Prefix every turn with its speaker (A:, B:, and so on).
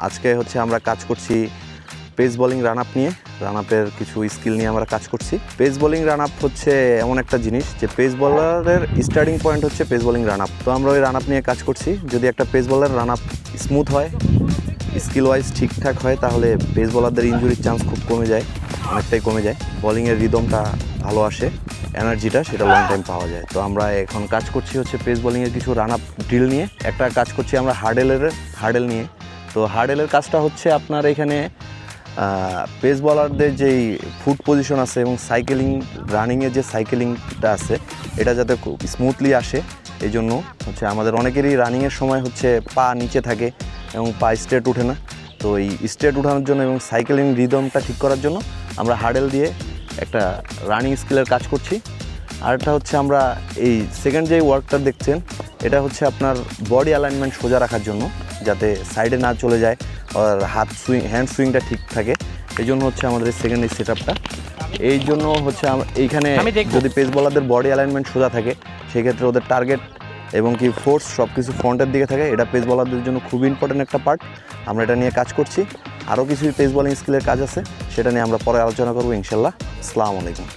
A: আজকে হচ্ছে আমরা কাজ করছি পেস বোলিং রান আপ নিয়ে। রান আপের কিছু স্কিল নিয়ে আমরা কাজ করছি। পেস বোলিং রান আপ হচ্ছে এমন একটা জিনিস যে পেস বোলারের স্টার্টিং পয়েন্ট হচ্ছে পেস বোলিং রান আপ। তো আমরা ওই রান আপ নিয়ে কাজ করছি। যদি একটা pace bowler run up smooth হয়, স্কিল ওয়াইজ ঠিকঠাক হয়, তাহলে পেস বোলারদের ইনজুরির চান্স খুব কমে যায়, অনেকটাই কমে যায়। বোলিংয়ের রিদমটা ভালো আসে, এনার্জিটা সেটা লং টাইম পাওয়া যায়। তো আমরা এখন কাজ করছি হচ্ছে পেস বোলিংয়ের কিছু রান আপ ড্রিল নিয়ে। একটা কাজ করছি আমরা হার্ডেল নিয়ে। তো হার্ডেলের কাজটা হচ্ছে আপনার এখানে পেস বলারদের যেই ফুট পজিশন আছে এবং সাইকেলিং রানিংয়ের যে সাইকেলিংটা আছে এটা যাতে খুব স্মুথলি আসে, এই জন্য হচ্ছে আমাদের অনেকেরই রানিংয়ের সময় হচ্ছে পা নিচে থাকে এবং পা স্ট্রেট ওঠে না। তো এই স্ট্রেট ওঠানোর জন্য এবং সাইকেলিং রিদমটা ঠিক করার জন্য আমরা হার্ডেল দিয়ে একটা রানিং স্কিলের কাজ করছি। আরেকটা হচ্ছে আমরা এই সেকেন্ড যে ওয়ার্কটা দেখছেন, এটা হচ্ছে আপনার বডি অ্যালাইনমেন্ট সোজা রাখার জন্য, যাতে সাইডে না চলে যায় আর হ্যান্ড সুইংটা ঠিক থাকে। এই জন্য হচ্ছে আমাদের সেকেন্ড এই সেট আপটা। এই জন্য হচ্ছে এইখানে যদি পেস বলারদের বডি অ্যালাইনমেন্ট সোজা থাকে, সেক্ষেত্রে ওদের টার্গেট এবং কি ফোর্স সব কিছু ফ্রন্টের দিকে থাকে। এটা পেস বলারদের জন্য খুব ইম্পর্টেন্ট একটা পার্ট। আমরা এটা নিয়ে কাজ করছি। আরও কিছু পেস বোলিং স্কিলের কাজ আছে, সেটা নিয়ে আমরা পরে আলোচনা করবো ইনশাল্লাহ। আসসালামু আলাইকুম।